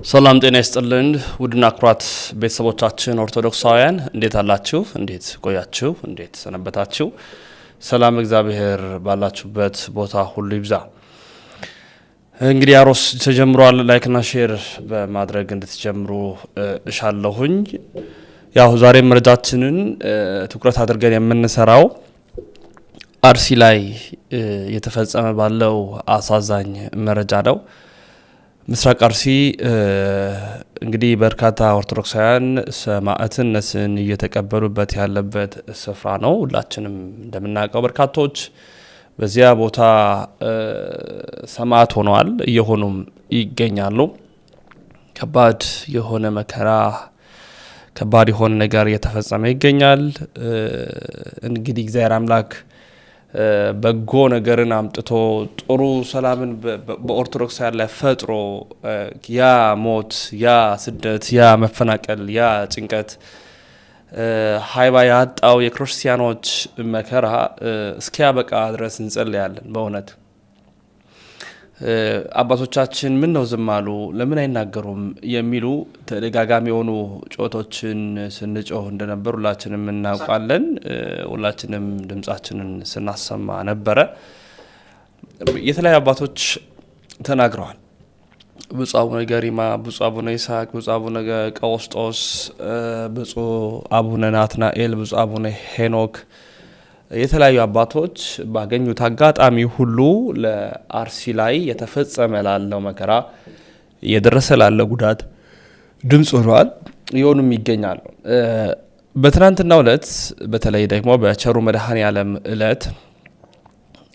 ሰላም ጤና ይስጥልን ውድና ኩራት ቤተሰቦቻችን ኦርቶዶክሳውያን እንዴት አላችሁ እንዴት ቆያችሁ እንዴት ሰነበታችሁ ሰላም እግዚአብሔር ባላችሁበት ቦታ ሁሉ ይብዛ እንግዲህ አሮስ ተጀምሯል ላይክ እና ሼር በማድረግ እንድትጀምሩ እሻለሁኝ ያው ዛሬ መረጃችንን ትኩረት አድርገን የምንሰራው አርሲ ላይ የተፈጸመ ባለው አሳዛኝ መረጃ ነው ምስራቅ አርሲ እንግዲህ በርካታ ኦርቶዶክሳውያን ሰማዕትነትን እየተቀበሉበት ያለበት ስፍራ ነው ሁላችንም እንደምናውቀው በርካቶች በዚያ ቦታ ሰማዕት ሆነዋል እየሆኑም ይገኛሉ ከባድ የሆነ መከራ ከባድ የሆነ ነገር እየተፈጸመ ይገኛል እንግዲህ እግዚአብሔር አምላክ በጎ ነገርን አምጥቶ ጥሩ ሰላምን በኦርቶዶክሳውያን ላይ ፈጥሮ ያ ሞት ያ ስደት ያ መፈናቀል ያ ጭንቀት ሃይባ ያጣው የክርስቲያኖች መከራ እስኪያበቃ ድረስ እንጸልያለን በእውነት አባቶቻችን ምን ነው ዝም አሉ ለምን አይናገሩም የሚሉ ተደጋጋሚ የሆኑ ጮቶችን ስንጮህ እንደነበር ሁላችንም እናውቃለን ሁላችንም ድምጻችንን ስናሰማ ነበረ የተለያዩ አባቶች ተናግረዋል ብፁዕ አቡነ ገሪማ ብፁዕ አቡነ ይስሐቅ ብፁዕ አቡነ ቀውስጦስ ብፁዕ አቡነ ናትናኤል ብፁዕ አቡነ ሄኖክ የተለያዩ አባቶች ባገኙት አጋጣሚ ሁሉ ለአርሲ ላይ የተፈጸመ ላለው መከራ የደረሰ ላለው ጉዳት ድምጽ ሆነዋል ይሆኑም ይገኛሉ በትናንትናው ዕለት በተለይ ደግሞ በቸሩ መድኃኔዓለም ዕለት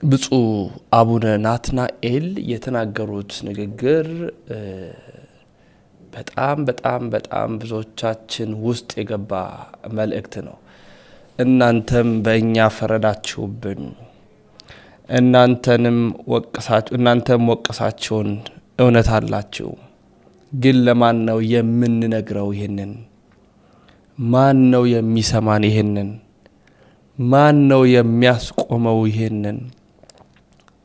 ብፁዕ አቡነ ናትናኤል የተናገሩት ንግግር በጣም ብዙዎቻችን ውስጥ የገባ መልእክት ነው እናንተም በእኛ ፈረዳችሁብን እናንተም ወቀሳችሁን እውነት አላችሁ ግን ለማን ነው የምንነግረው ይሄንን ማን ነው የሚሰማን ይሄንን ማን ነው የሚያስቆመው ይሄንን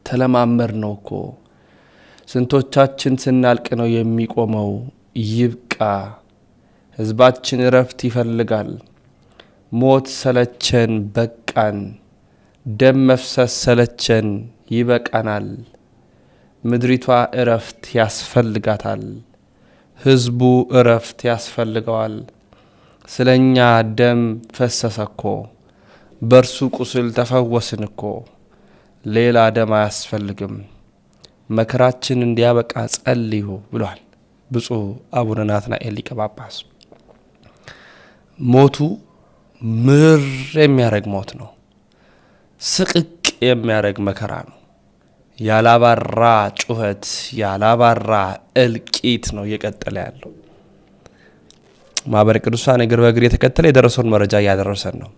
ተለማመር ነው እኮ ስንቶቻችን ስናልቅ ነው የሚቆመው ይብቃ ህዝባችን እረፍት ይፈልጋል ሞት ሰለቸን በቃን ደም መፍሰስ ሰለቸን ይበቃናል ምድሪቷ እረፍት ያስፈልጋታል ህዝቡ እረፍት ያስፈልገዋል ስለኛ ደም ፈሰሰኮ በርሱ ቁስል ተፈወስንኮ ሌላ ደም አያስፈልግም መከራችን እንዲያበቃ ጸልዩ ብሏል ብፁዕ አቡነ ናትናኤል ሊቀ ጳጳስ ሞቱ ምር የሚያረግ ሞት ነው ስቅቅ የሚያረግ መከራ ነው ያላባራ ጩኸት ያላባራ እልቂት ነው እየቀጠለ ያለው ማህበረ ቅዱሳን እግር በእግር የተከተለ የደረሰውን መረጃ ያደረሰን ነው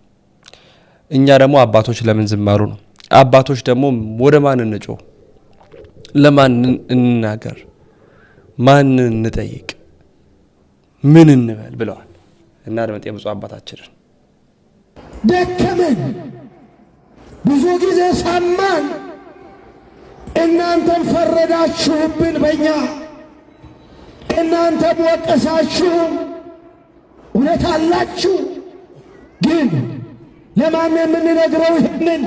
እኛ ደግሞ አባቶች ለምን ዝም አሉ ነው አባቶች ደግሞ ወደ ማን እንጮ ለማን እንናገር ማን እንጠይቅ ምን እንበል ብለዋል እና ደግሞ የብፁዕ አባታችንን ደከመን ብዙ ጊዜ ሰማን እናንተም ፈረዳችሁብን በእኛ እናንተም ወቀሳችሁ እውነት አላችሁ ግን ለማን የምንነግረው ይሄንን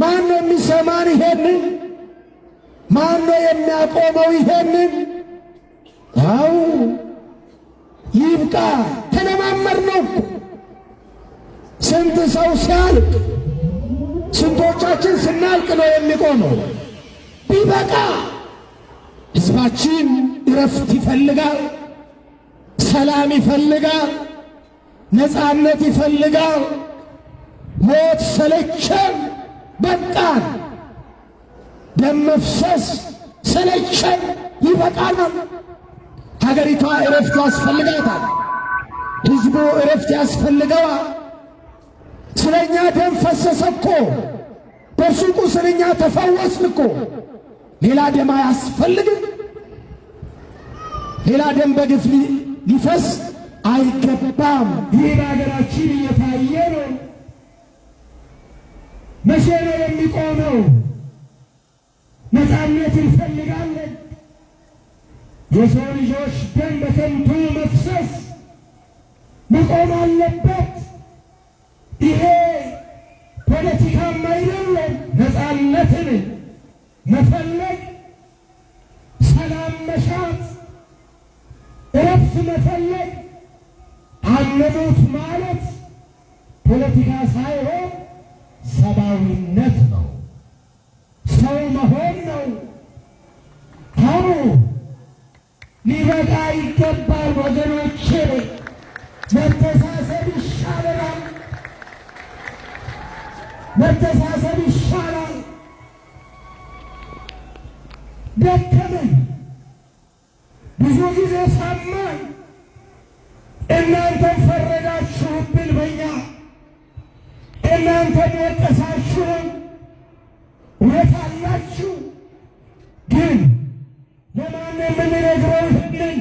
ማን ነው የሚሰማን ይሄንን ማን ነው የሚያቆመው ይሄንን አው ይብቃ ተለማመር ነው ስንት ሰው ሲያልቅ ስንቶቻችን ስናልቅ ነው የሚቆመው ቢበቃ ህዝባችን እረፍት ይፈልጋል ሰላም ይፈልጋል ነፃነት ይፈልጋል ሞት ሰለቸን በቃን ደም መፍሰስ ሰለቸን ይበቃናል ሀገሪቷ እረፍት ያስፈልጋታል ህዝቡ እረፍት ያስፈልገዋል ስለኛ ደም ፈሰሰኮ በሱ ቁስልኛ ተፈወስንኮ ሌላ ደም አያስፈልግም ሌላ ደም በግፍ ሊፈስ አይገባም ይህ ሀገራችን እየታየ ነው መቼ ነው የሚቆመው ነፃነት እንፈልጋለን የሰው ልጆች ደም በከንቱ መፍሰስ መቆም አለበት። ይሄ ፖለቲካም አይደለም። ነፃነትን መፈለግ፣ ሰላም መሻት፣ እረፍት መፈለግ፣ አለሞት ማለት ፖለቲካ ሳይሆን ሰብአዊነት ነው። ሰው መሆን ነው። አሁ ሊበቃ ይገባል ወገኖቼ። መተሳሰብ ይሻለናል። መተሳሰብ ይሻላል። ደከመን፣ ብዙ ጊዜ ሳማን፣ እናንተም ፈረዳችሁብን በኛ፣ እናንተም ወቀሳችሁን። እውነት አላችሁ፣ ግን ለማን የምንነግረው ይሄንን?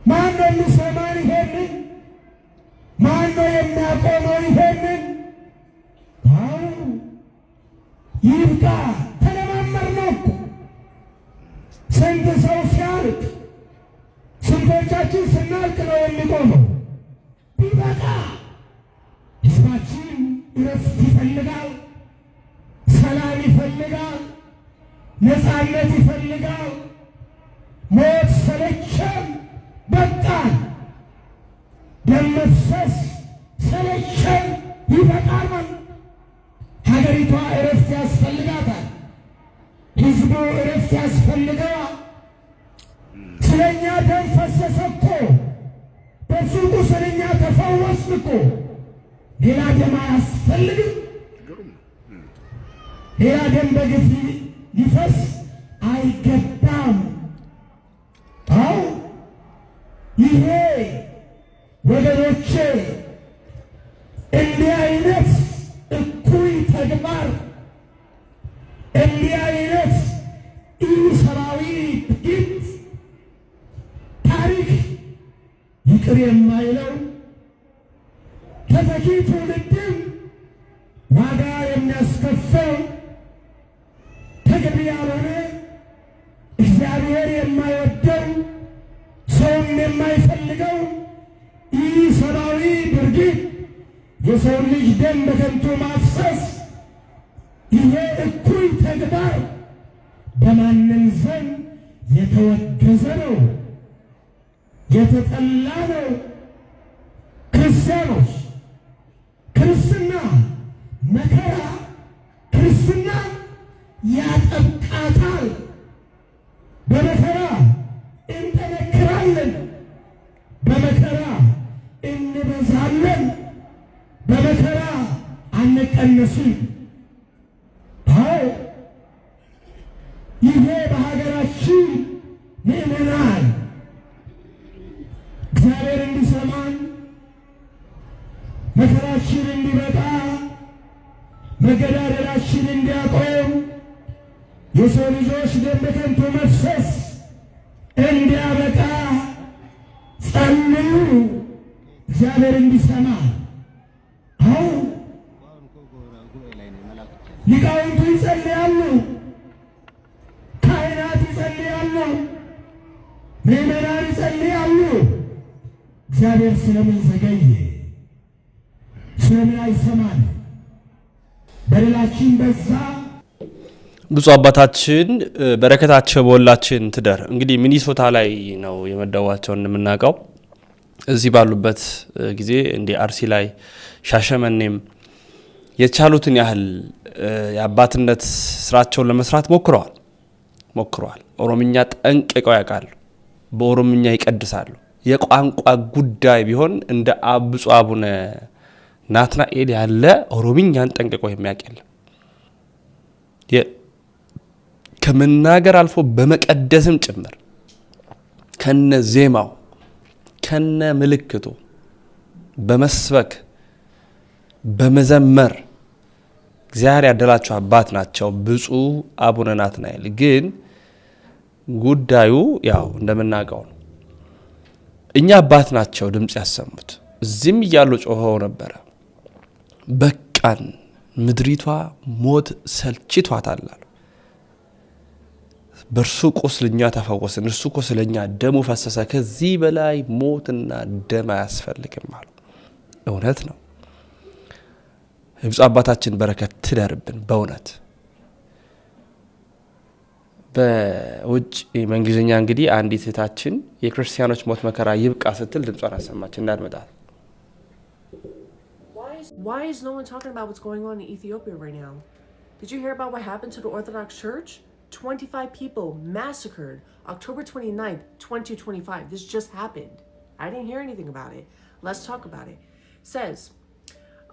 ማን ነው የሚሰማን ይሄንን? ማን ነው የሚያቆመው ይሄንን? ይብቃ። ተለማመድነው እኮ ስንት ሰው ሲያልቅ፣ ስንቶቻችን ስናልቅ ነው የሚቆመው? ቢበቃ። ሕዝባችን እረፍት ይፈልጋል፣ ሰላም ይፈልጋል፣ ነፃነት ይፈልጋል። ሞት ሰለቸን፣ በቃን። ደም መፍሰስ ሰለቸን፣ ይበቃናል። ሀገሪቷ እረፍት ያስፈልጋታል። ሕዝቡ እረፍት ያስፈልገዋል። ስለኛ ደም ፈሰሰ እኮ፣ በሱቁ ስለኛ ተፈወስን እኮ። ሌላ ደም አያስፈልግም። ሌላ ደም በግፍ ሊፈስ አይገባም። አው ይሄ ወገኖቼ እንዲህ አይነት እኩይ ተግባር፣ እንዲህ አይነት ኢሰብአዊ ድርጊት ታሪክ ይቅር የማይለው ተተኪ ትውልድም ዋጋ የሚያስከፍል ተገቢ ያልሆነ እግዚአብሔር የማይወደው ሰውም የማይፈልገው ኢሰብአዊ ድርጊት፣ የሰው ልጅ ደም በከንቱ ማፍሰስ፣ ይሄ እኩይ ተግባር በማንም ዘንድ የተወገዘ ነው፣ የተጠላ ነው። ክርስቲያኖች ክርስትና መከራ፣ ክርስትና ያጠብቃታል። በመከራ እንጠነክራለን፣ በመከራ እንበዛለን፣ በመከራ አንቀነስም። አዎ ይሄ በሀገራችን ምእመናን እግዚአብሔር እንዲሰማን፣ መከራችን እንዲበቃ፣ መገዳደላችን እንዲያቆም፣ የሰው ልጆች ደም በከንቱ መፍሰስ እንዲያበቃ ጸልዩ፣ እግዚአብሔር እንዲሰማ። አዎ ሊቃውንቱ ይጸልያሉ፣ ካህናት ይጸልያሉ፣ ምእመናን ይጸልያሉ። እግዚአብሔር ስለምን ዘገየ? ስለምን አይሰማን? በደላችን በዛ። ብፁዕ አባታችን በረከታቸው በሁላችን ትደር። እንግዲህ ሚኒሶታ ላይ ነው የመደቧቸው እንደምናውቀው። እዚህ ባሉበት ጊዜ እንዲህ አርሲ ላይ ሻሸመኔም የቻሉትን ያህል የአባትነት ስራቸውን ለመስራት ሞክረዋል። ኦሮምኛ ጠንቅቀው ያውቃሉ፣ በኦሮምኛ ይቀድሳሉ። የቋንቋ ጉዳይ ቢሆን እንደ ብፁዕ አቡነ ናትናኤል ያለ ኦሮምኛን ጠንቅቀው የሚያውቅ የለም። ከመናገር አልፎ በመቀደስም ጭምር ከነ ዜማው ከነ ምልክቱ በመስበክ በመዘመር እግዚአብሔር ያደላቸው አባት ናቸው ብፁዕ አቡነ ናትናኤል። ግን ጉዳዩ ያው እንደምናውቀው ነው። እኛ አባት ናቸው ድምፅ ያሰሙት። እዚህም እያሉ ጮኸው ነበረ። በቃን፣ ምድሪቷ ሞት ሰልችቷታል አሉ። በእርሱ ቁስልኛ ተፈወስን፣ እርሱ ቁስለኛ ደሙ ፈሰሰ፣ ከዚህ በላይ ሞትና ደም አያስፈልግም አሉ። እውነት ነው። የብፁዕ አባታችን በረከት ትደርብን በእውነት። በውጭ በእንግሊዝኛ እንግዲህ አንዲት እህታችን የክርስቲያኖች ሞት መከራ ይብቃ ስትል ድምጿን አሰማች። እናድምጣት። Why is no one talking about what's going on in Ethiopia right now? Did you hear about what happened to the Orthodox Church? 25 people massacred October 29th, 2025. This just happened. I didn't hear anything about it. Let's talk about it. It says,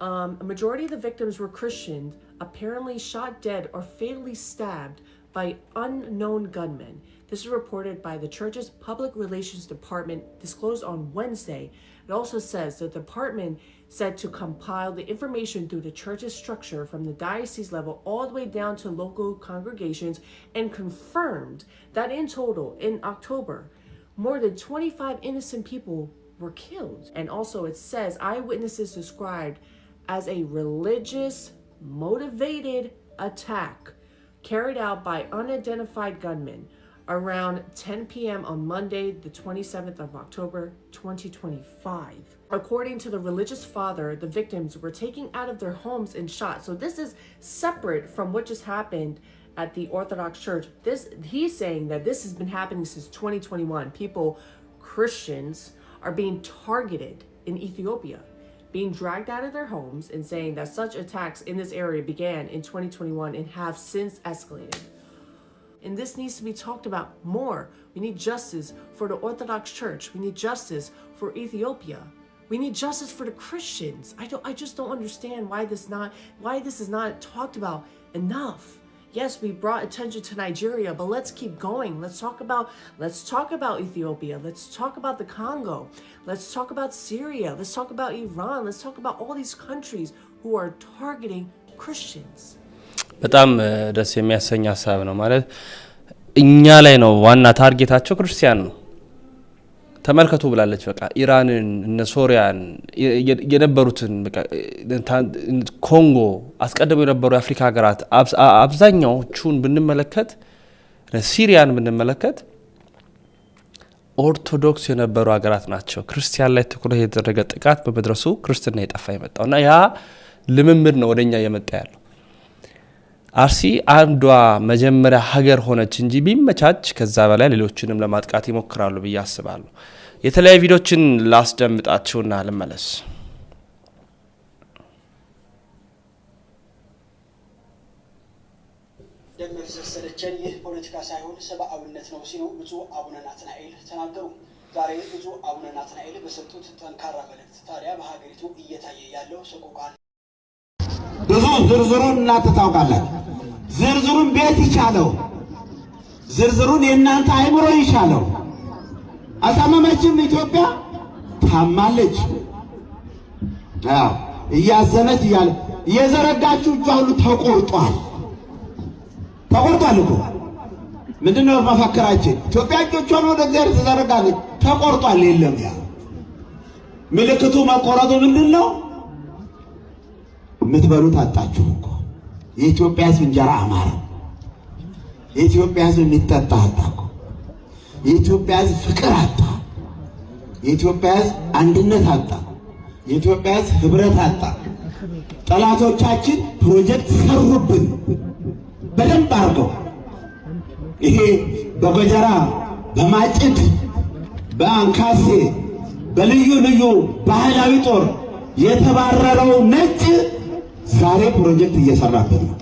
a majority of the victims were Christians, apparently shot dead or fatally stabbed by unknown gunmen. This is reported by the church's public relations department, disclosed on Wednesday. It also says the department said to compile the information through the church's structure from the diocese level all the way down to local congregations, and confirmed that in total, in October, more than 25 innocent people were killed. And also it says eyewitnesses described as a religious motivated attack carried out by unidentified gunmen around 10 p.m. on Monday, the 27th of October, 2025. According to the religious father, the victims were taken out of their homes and shot. So this is separate from what just happened at the Orthodox Church. He's saying that this has been happening since 2021. People, Christians, are being targeted in Ethiopia, being dragged out of their homes, and saying that such attacks in this area began in 2021 and have since escalated. And this needs to be talked about more. We need justice for the Orthodox Church. We need justice for Ethiopia. We need justice for the Christians. I just don't understand why this is not talked about enough. Yes, we brought attention to Nigeria, but let's keep going. Let's talk about Ethiopia. Let's talk about the Congo. Let's talk about Syria. Let's talk about Iran. Let's talk about all these countries who are targeting Christians. በጣም ደስ የሚያሰኝ ሀሳብ ነው። ማለት እኛ ላይ ነው ዋና ታርጌታቸው ክርስቲያን ነው። ተመልከቱ ብላለች። በቃ ኢራንን እነ ሶሪያን የነበሩትን በቃ ኮንጎ አስቀድመው የነበሩ የአፍሪካ ሀገራት አብዛኛዎቹን ብንመለከት ሲሪያን ብንመለከት ኦርቶዶክስ የነበሩ ሀገራት ናቸው። ክርስቲያን ላይ ትኩረት የተደረገ ጥቃት በመድረሱ ክርስትና የጠፋ የመጣው እና ያ ልምምድ ነው ወደኛ የመጣ ያለው። አርሲ አንዷ መጀመሪያ ሀገር ሆነች እንጂ ቢመቻች ከዛ በላይ ሌሎችንም ለማጥቃት ይሞክራሉ ብዬ አስባለሁ። የተለያዩ ቪዲዮችን ላስደምጣችሁና ልመለስ። ደም መፍሰሰለችን ይህ ፖለቲካ ሳይሆን ሰብአዊነት ነው ሲሉ ብፁዕ አቡነ ናትናኤል ተናገሩ። ዛሬ ብፁዕ አቡነ ናትናኤል በሰጡት ጠንካራ መልእክት ታዲያ በሀገሪቱ እየታየ ያለው ሰቆቃ ብዙ ዝርዝሩን እናንተ ታውቃላችሁ። ዝርዝሩን ቤት ይቻለው፣ ዝርዝሩን የእናንተ አይምሮ ይቻለው። አልታመመችም ኢትዮጵያ? ታማለች። አዎ እያዘነች እያለ የዘረጋችሁ እጇ ሁሉ ተቆርጧል። ተቆርጧል እኮ ምንድነው መፈክራችን? ኢትዮጵያ እጆቿን ወደ እግዚአብሔር ትዘረጋለች። ተቆርጧል። የለም ያ ምልክቱ መቆረጡ ምንድነው? የምትበሉት አጣችሁ እኮ። የኢትዮጵያ ሕዝብ እንጀራ አማረ። የኢትዮጵያ ሕዝብ የሚጠጣ አጣ እኮ። የኢትዮጵያ ሕዝብ ፍቅር አጣ። የኢትዮጵያ ሕዝብ አንድነት አጣ። የኢትዮጵያ ሕዝብ ህብረት አጣ። ጠላቶቻችን ፕሮጀክት ሰሩብን በደንብ አድርገው። ይሄ በገጀራ በማጭድ በአንካሴ በልዩ ልዩ ባህላዊ ጦር የተባረረው ነጭ ዛሬ ፕሮጀክት እየሰራበት ነው።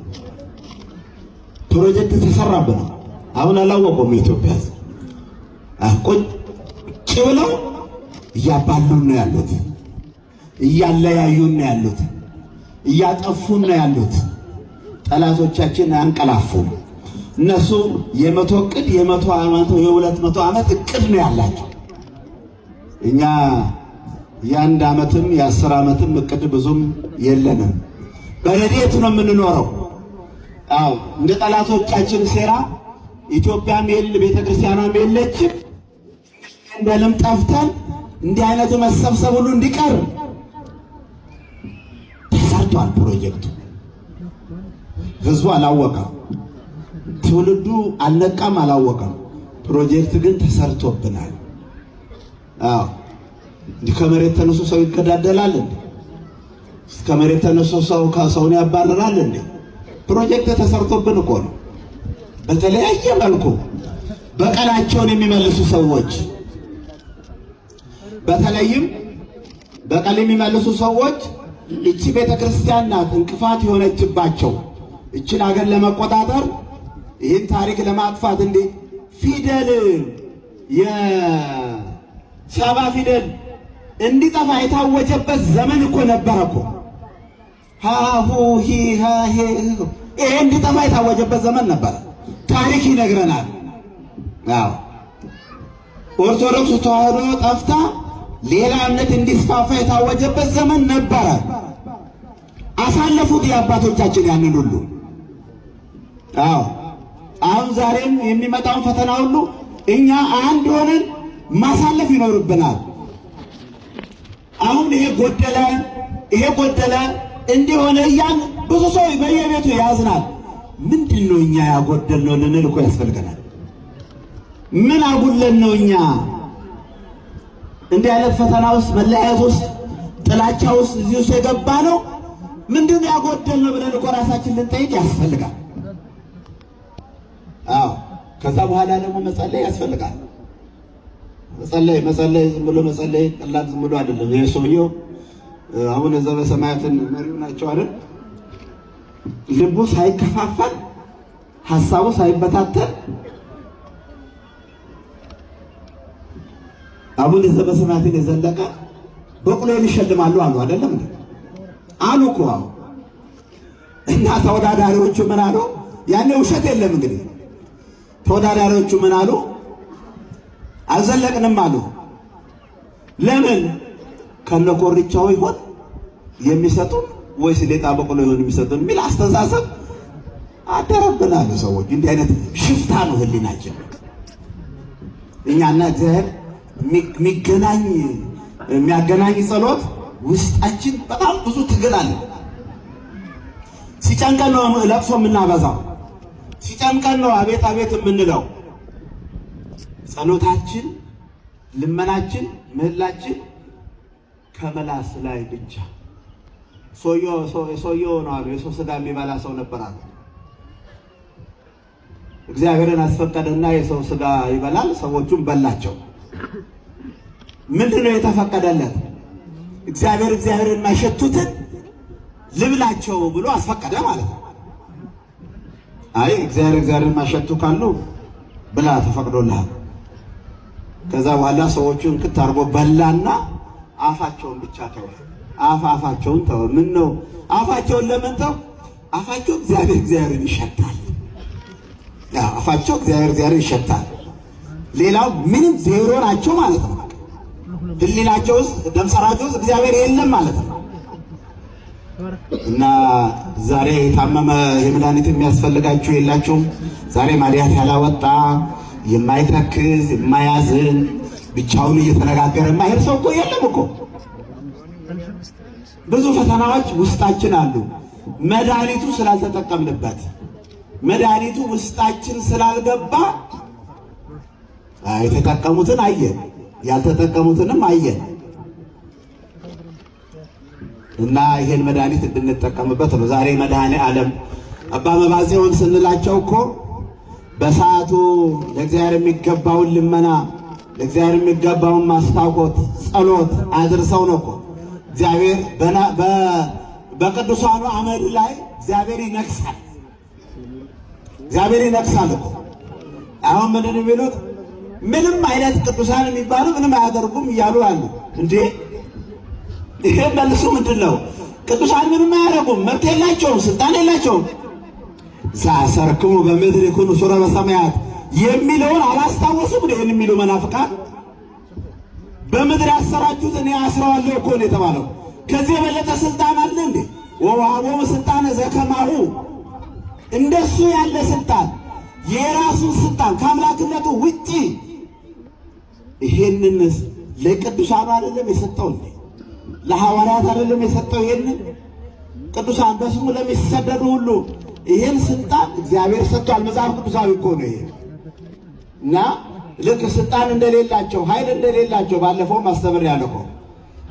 ፕሮጀክት ተሰራበት ነው። አሁን አላወቁም። የኢትዮጵያ ሕዝብ ቁጭ ብለው እያባሉን ነው ያሉት፣ እያለያዩን ነው ያሉት፣ እያጠፉን ነው ያሉት። ጠላቶቻችን አንቀላፉም። እነሱ የመቶ እቅድ የመቶ ዓመት የ200 ዓመት እቅድ ነው ያላቸው። እኛ የአንድ ዓመትም የ10 ዓመትም እቅድ ብዙም የለንም። በረድኤት ነው የምንኖረው። አዎ እንደ ጠላቶቻችን ሴራ ኢትዮጵያም ቤተክርስቲያኗም የለችም። እንደልም ጠፍተን እንዲህ አይነቱ መሰብሰብ ሁሉ እንዲቀር ተሰርቷል ፕሮጀክቱ። ህዝቡ አላወቀም። ትውልዱ አልነቃም አላወቀም። ፕሮጀክት ግን ተሰርቶብናል። አዎ እንዲህ ከመሬት ተነሱ ሰው ይገዳደላል እንዴ? ከመሬት ተነሱ ሰው ከሰውን ያባረራል እንዴ? ፕሮጀክት ተሰርቶብን እኮ ነው። በተለያየ መልኩ በቀላቸውን የሚመልሱ ሰዎች፣ በተለይም በቀል የሚመልሱ ሰዎች እቺ ቤተክርስቲያን ናት እንቅፋት የሆነችባቸው። እችን ሀገር ለመቆጣጠር ይህን ታሪክ ለማጥፋት እንዴ ፊደል የሳባ ፊደል እንዲጠፋ የታወጀበት ዘመን እኮ ነበረ እኮ። ሃሁ ሂ ሃ ሄ ይሄ እንዲጠፋ የታወጀበት ዘመን ነበረ። ታሪክ ይነግረናል። አዎ ኦርቶዶክስ ተዋህዶ ጠፍታ ሌላ እምነት እንዲስፋፋ የታወጀበት ዘመን ነበረ። አሳለፉት የአባቶቻችን ያንን ሁሉ። አዎ አሁን ዛሬም የሚመጣውን ፈተና ሁሉ እኛ አንድ ሆነን ማሳለፍ ይኖርብናል። አሁን ይሄ ጎደለ እንዲሆነ እያን ብዙ ሰው በየቤቱ ያዝናል። ምንድነው እኛ ያጎደልነው ልንል እኮ ያስፈልገናል። ምን አጉለን ነው እኛ እንዲህ አይነት ፈተና ውስጥ መለያየት ውስጥ ጥላቻ ውስጥ እዚህ ውስጥ የገባ ነው? ምንድነው ያጎደልነው ብለን እኮ ራሳችን ልንጠይቅ ያስፈልጋል። አዎ ከዛ በኋላ ደግሞ መጸለይ ያስፈልጋል። መጸለይ ዝም ብሎ መጸለይ ቀላል ዝም ብሎ አይደለም። ይሄ ሰውየው አቡነ ዘበሰማያትን መሪው ናቸው አይደል? ልቡ ሳይከፋፈል ሐሳቡ ሳይበታተን አቡነ ዘበሰማያትን የዘለቀ በቁሌን ይሸልማሉ አሉ አይደለም እንዴ? አሉ እኮ እና ተወዳዳሪዎቹ ምን አሉ? ያኔ ውሸት የለም እንግዲህ ተወዳዳሪዎቹ ምን አሉ? አልዘለቅንም አሉ። ለምን? ከነኮርቻው ይሆን የሚሰጡን ወይስ ሌጣ በቆሎ ይሆን የሚሰጡን የሚል አስተሳሰብ አደረብናል። ሰዎች እንዲህ አይነት ሽፍታ ነው ህሊናችን። እኛና እግዚአብሔር የሚያገናኝ ጸሎት ውስጣችን በጣም ብዙ ትግል አለ። ሲጨንቀን ነው ለቅሶ የምናበዛው። ሲጨንቀን ነው አቤት አቤት የምንለው። ጸሎታችን፣ ልመናችን፣ ምህላችን ከመላስ ላይ ብቻ። ሰውየው ነው አሉ የሰው ስጋ የሚበላ ሰው ነበር አሉ። እግዚአብሔርን አስፈቀደና የሰው ስጋ ይበላል፣ ሰዎቹም በላቸው። ምንድነው የተፈቀደለት? እግዚአብሔርን የማይሸቱትን ልብላቸው ብሎ አስፈቀደ ማለት ነው። አይ እግዚአብሔርን የማይሸቱ ካሉ ብላ ተፈቅዶልሃል። ከዛ በኋላ ሰዎቹን ክት አድርጎ በላና አፋቸውን ብቻ ተው። አፋቸውን ተው። ምን ነው አፋቸውን ለምን ተው? አፋቸው እግዚአብሔርን ይሸታል። አፋቸው እግዚአብሔርን ይሸታል። ሌላው ምንም ዜሮ ናቸው ማለት ነው። ህሊናቸው ውስጥ ደምሰራቸው ውስጥ እግዚአብሔር የለም ማለት ነው። እና ዛሬ የታመመ የመድኃኒት የሚያስፈልጋችሁ የላችሁም? ዛሬ ማዲያት ያላወጣ የማይተክዝ የማያዝን ብቻውን እየተነጋገረ የማይሄድ ሰው እኮ የለም እኮ። ብዙ ፈተናዎች ውስጣችን አሉ። መድኃኒቱ ስላልተጠቀምንበት፣ መድኃኒቱ ውስጣችን ስላልገባ የተጠቀሙትን አየን፣ ያልተጠቀሙትንም አየን። እና ይሄን መድኃኒት እንድንጠቀምበት ነው። ዛሬ መድኃኔ ዓለም አባ መባጽዮን ስንላቸው እኮ በሰዓቱ ለእግዚአብሔር የሚገባውን ልመና፣ ለእግዚአብሔር የሚገባውን ማስታወት፣ ጸሎት አድርሰው ነው እኮ እግዚአብሔር በቅዱሳኑ አመድ ላይ እግዚአብሔር ይነግሳል። እግዚአብሔር ይነግሳል እኮ። አሁን ምንድን የሚሉት? ምንም አይነት ቅዱሳን የሚባሉ ምንም አያደርጉም እያሉ አሉ። እንዴ ይሄ መልሱ ምንድን ነው? ቅዱሳን ምንም አያደርጉም፣ መብት የላቸውም፣ ስልጣን የላቸውም። ዘአሰርክሙ በምድር ይኩኑ ሱረ በሰማያት የሚለውን አላስታወሱም። ይህን የሚሉ መናፍቃን በምድር ያሰራችሁት እኔ አስረዋለሁ እኮ ነው የተባለው። ከዚህ የበለጠ ስልጣን አለ እንዴ? ወወሀቦሙ ስልጣነ ዘከማሁ፣ እንደሱ ያለ ስልጣን፣ የራሱን ስልጣን ከአምላክነቱ ውጪ ይሄንን ለቅዱሳኑ አይደለም የሰጠው እንዴ? ለሐዋርያት አይደለም የሰጠው? ይሄንን ቅዱሳን በስሙ ለሚሰደዱ ሁሉ ይሄን ስልጣን እግዚአብሔር ሰጥቷል። መጽሐፍ ቅዱሳዊ እኮ ነው ይሄ። እና ልክ ስልጣን እንደሌላቸው ኃይል እንደሌላቸው ባለፈው ማስተምር ያለኮ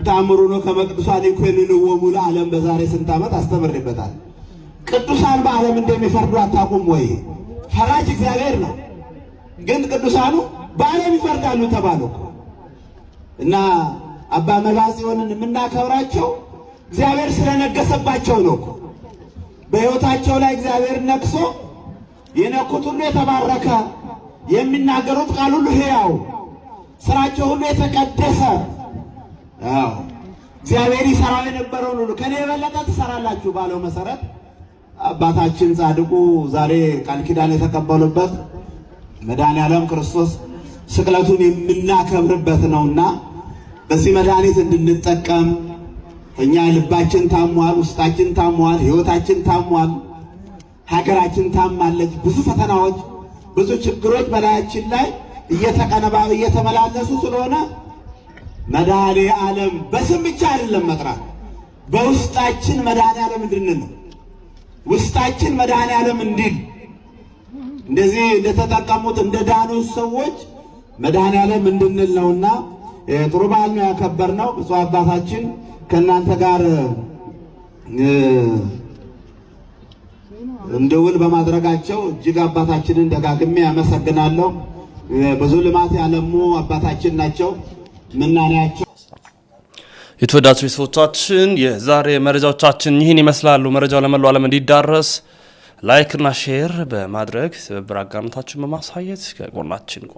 ታምሩ ነው ከመቅዱሳን ይኮንንወሙ ለዓለም በዛሬ ስንት ዓመት አስተምርበታል። ቅዱሳን በዓለም እንደሚፈርዱ አታውቁም ወይ? ፈራጅ እግዚአብሔር ነው። ግን ቅዱሳኑ በዓለም ይፈርዳሉ ተባሉ እና አባ መባጽዮንን የምናከብራቸው እግዚአብሔር ስለነገሰባቸው ነው። በሕይወታቸው ላይ እግዚአብሔር ነግሶ የነኩት ሁሉ የተባረከ፣ የሚናገሩት ቃል ሁሉ ሕያው፣ ስራቸው ሁሉ የተቀደሰ። አዎ እግዚአብሔር ይሰራው የነበረውን ሁሉ ከኔ የበለጠ ትሰራላችሁ ባለው መሰረት አባታችን ጻድቁ ዛሬ ቃል ኪዳን የተቀበሉበት መድኃኔዓለም ክርስቶስ ስቅለቱን የምናከብርበት ነውና በዚህ መድኃኒት እንድንጠቀም እኛ ልባችን ታሟል፣ ውስጣችን ታሟል፣ ሕይወታችን ታሟል፣ ሀገራችን ታማለች። ብዙ ፈተናዎች፣ ብዙ ችግሮች በላያችን ላይ እየተመላለሱ ስለሆነ መድኃኔዓለም በስም ብቻ አይደለም መጥራት፣ በውስጣችን መድኃኔዓለም እንድንል ነው። ውስጣችን መድኃኔዓለም እንዲል እንደዚህ እንደተጠቀሙት እንደ ዳኑ ሰዎች መድኃኔዓለም እንድንል ነውና ጥሩ በዓል ነው ያከበርነው። ብፁዕ አባታችን ከእናንተ ጋር እንደውል በማድረጋቸው እጅግ አባታችንን ደጋግሜ ያመሰግናለሁ። ብዙ ልማት ያለሙ አባታችን ናቸው። ምናኔያቸው የተወዳጁ ቤተሰቦቻችን የዛሬ መረጃዎቻችን ይህን ይመስላሉ። መረጃው ለመላው ዓለም እንዲዳረስ ላይክ እና ሼር በማድረግ ትብብር አጋርነታችሁን በማሳየት ከጎናችን ቆሙ።